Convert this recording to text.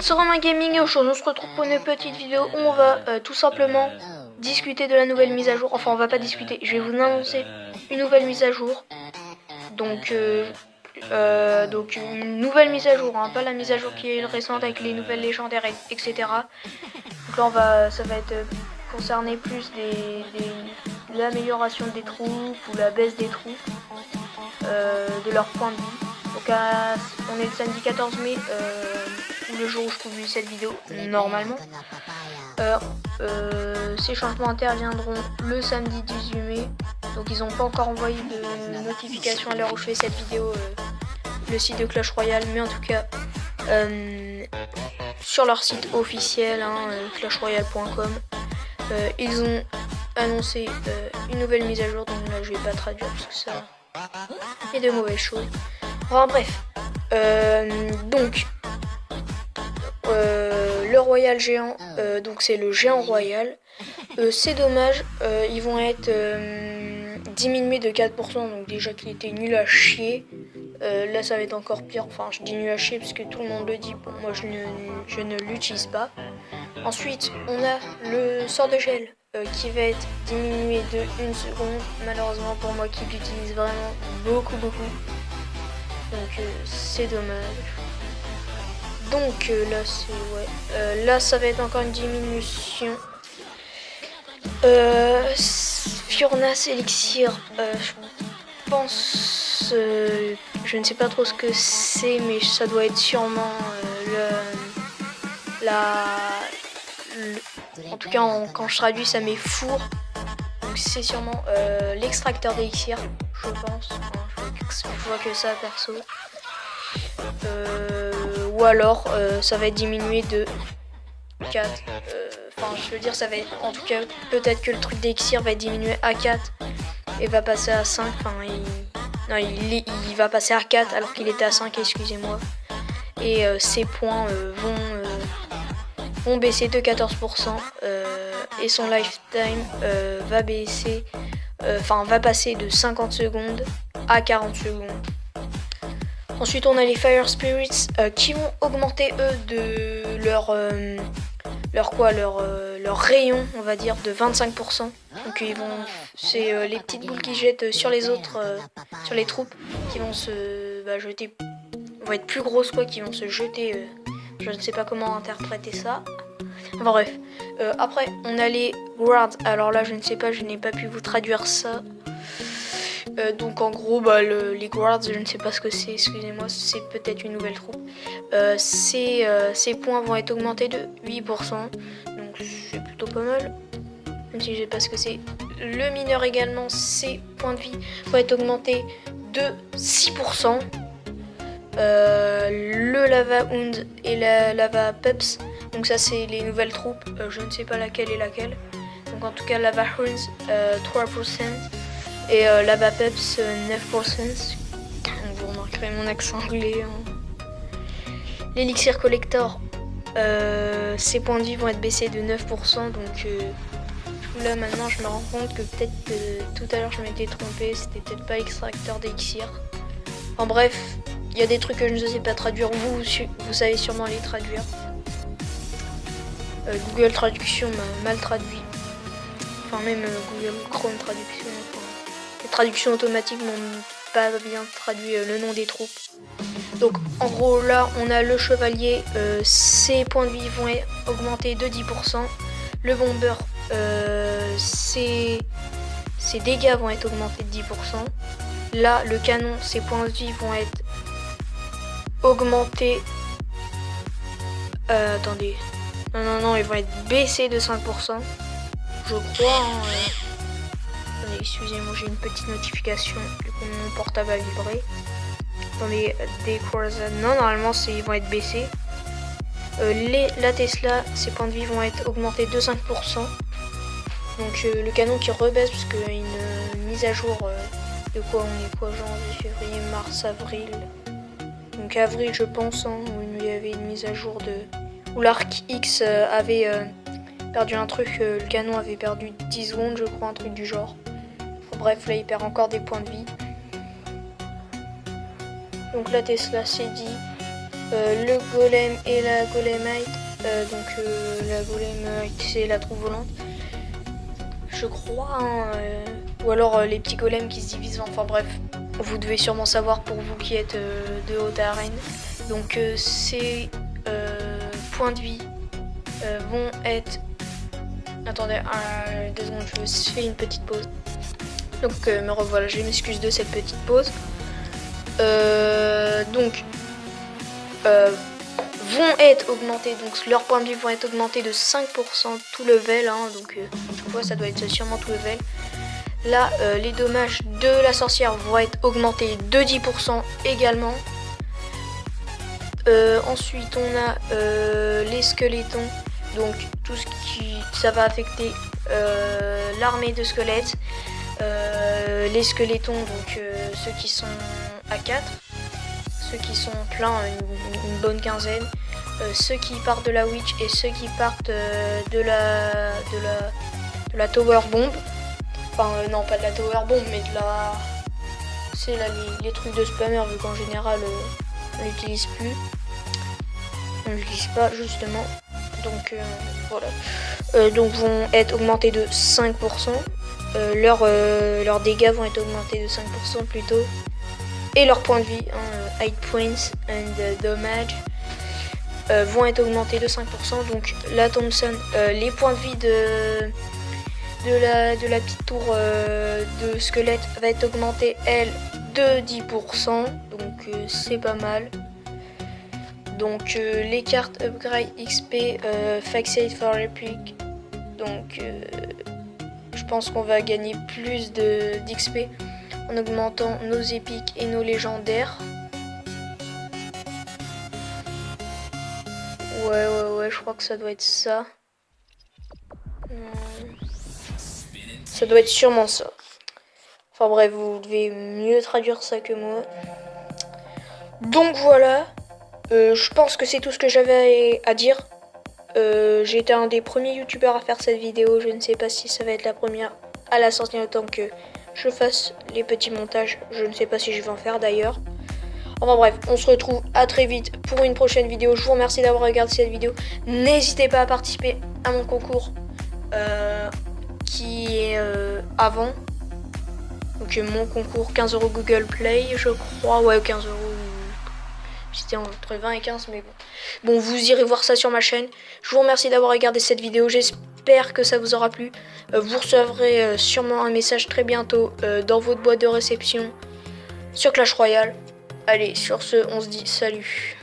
c'est Romain Gaming et aujourd'hui on se retrouve pour une petite vidéo où on va tout simplement discuter de la nouvelle mise à jour. Enfin, on va pas discuter, je vais vous annoncer une nouvelle mise à jour. Donc une nouvelle mise à jour, hein, pas la mise à jour qui est récente avec les nouvelles légendaires, etc. Donc là ça va être concerné plus de l'amélioration des troupes ou la baisse des troupes, de leur point de vie. Donc on est le samedi 14 mai, le jour où je publie cette vidéo normalement. Ces changements interviendront le samedi 18 mai. Donc ils n'ont pas encore envoyé de notification à l'heure où je fais cette vidéo, le site de Clash Royale, mais en tout cas sur leur site officiel, clashroyale.com, ils ont annoncé une nouvelle mise à jour. Donc là je vais pas traduire parce que ça est de mauvaises choses. Enfin bref, le royal géant, donc c'est le géant royal. C'est dommage, ils vont être diminués de 4%, donc déjà qu'il était nul à chier. Là ça va être encore pire, enfin je dis nul à chier parce que tout le monde le dit, bon, moi je ne l'utilise pas. Ensuite on a le sort de gel qui va être diminué de 1 seconde, malheureusement pour moi qui l'utilise vraiment beaucoup. Donc c'est dommage. Donc là c'est là ça va être encore une diminution. Furnace Elixir, je pense, je ne sais pas trop ce que c'est, mais ça doit être sûrement en tout cas quand je traduis ça met four. Donc c'est sûrement l'extracteur d'élixir, je pense. Je vois que ça perso. Ou alors ça va être diminué de 4. Enfin je veux dire ça va être, en tout cas peut-être que le truc d'élixir va être diminué à 4 et va passer à 5. Enfin il va passer à 4 alors qu'il était à 5, excusez-moi. Et ses points vont baisser de 14%, et son lifetime va baisser, va passer de 50 secondes à 40 secondes. Ensuite on a les Fire Spirits qui vont augmenter eux de leur rayon, on va dire, de 25%. Donc c'est les petites boules qui jettent sur les autres, sur les troupes, qui vont se jeter, vont être plus grosses quoi, qui vont se jeter. Je ne sais pas comment interpréter ça. Enfin bref. Après on a les Guards. Alors là je ne sais pas, je n'ai pas pu vous traduire ça. Donc en gros les Guards, je ne sais pas ce que c'est, excusez-moi, c'est peut-être une nouvelle troupe. Ces points vont être augmentés de 8%, donc c'est plutôt pas mal, même si je sais pas ce que c'est. Le mineur également, ses points de vie vont être augmentés de 6%. Le Lava Hound et la Lava Peps, donc ça c'est les nouvelles troupes, je ne sais pas laquelle est laquelle. Donc en tout cas Lava Hound 3%. Et Lava Peps 9%. Vous remarquerez mon accent anglais. L'Elixir Collector, ses points de vie vont être baissés de 9%. Donc là maintenant je me rends compte que peut-être que tout à l'heure je m'étais trompé. C'était peut-être pas extracteur d'élixir. En bref, il y a des trucs que je ne sais pas traduire. Vous savez sûrement les traduire. Google Traduction m'a mal traduit. Enfin même Google Chrome Traduction. Les traductions automatiques n'ont pas bien traduit le nom des troupes. Donc en gros là on a le chevalier, ses points de vie vont être augmentés de 10%. Le bomber, ses dégâts vont être augmentés de 10%. Là le canon, ses points de vie vont être augmentés. Attendez. Non, ils vont être baissés de 5%. Je crois. Excusez-moi, j'ai une petite notification, du coup mon portable a vibré. Attendez, des croisades, non, normalement ils vont être baissés. La Tesla, ses points de vie vont être augmentés de 5%. Donc le canon qui rebaisse parce qu'il y a une mise à jour de quoi on est quoi, janvier, février, mars, avril. Donc avril je pense, où il y avait une mise à jour où l'Arc X avait perdu un truc, le canon avait perdu 10 secondes je crois, un truc du genre. Bref, là il perd encore des points de vie. Donc la Tesla c'est dit. le golem et la golemite. La golemite c'est la troupe volante. Je crois, hein, ou alors les petits golems qui se divisent, enfin bref. Vous devez sûrement savoir pour vous qui êtes de haute arène. Donc ces points de vie vont être... Attendez, 2 secondes, je fais une petite pause. Donc me revoilà, je m'excuse de cette petite pause. Vont être augmentés, donc leurs points de vie vont être augmentés de 5% tout level, hein, donc je vois ça doit être sûrement tout level. Là, les dommages de la sorcière vont être augmentés de 10% également. Ensuite, on a les squelettons, donc tout ce qui ça va affecter l'armée de squelettes. Les squelettons, donc ceux qui sont à 4, ceux qui sont pleins, une bonne quinzaine, ceux qui partent de la witch et ceux qui partent de la tower bomb. Enfin non, pas de la tower bomb, mais de la... C'est là les trucs de spammer, vu qu'en général on l'utilise plus. On l'utilise pas justement. Donc voilà. Donc vont être augmentés de 5%. Leurs dégâts vont être augmentés de 5% plutôt. Et leurs points de vie, 8 points and damage, vont être augmentés de 5%. Donc la Thompson, les points de vie de la petite tour de squelette va être augmentée, elle, de 10%. Donc c'est pas mal. Donc les cartes upgrade XP, Fixate for Replic. Donc je pense qu'on va gagner plus d'XP en augmentant nos épiques et nos légendaires. Ouais, je crois que ça doit être ça. Ça doit être sûrement ça. Enfin bref, vous devez mieux traduire ça que moi. Donc voilà. Je pense que c'est tout ce que j'avais à dire. J'ai été un des premiers youtubeurs à faire cette vidéo. Je ne sais pas si ça va être la première à la sortie, autant que je fasse les petits montages. Je ne sais pas si je vais en faire d'ailleurs. Enfin bref, on se retrouve à très vite pour une prochaine vidéo. Je vous remercie d'avoir regardé cette vidéo. N'hésitez pas à participer à mon concours qui est avant. Donc mon concours 15 € Google Play, je crois. Ouais, 15 €. C'était entre 20 et 15, mais bon. Bon, vous irez voir ça sur ma chaîne. Je vous remercie d'avoir regardé cette vidéo. J'espère que ça vous aura plu. Vous recevrez sûrement un message très bientôt dans votre boîte de réception sur Clash Royale. Allez, sur ce, on se dit salut.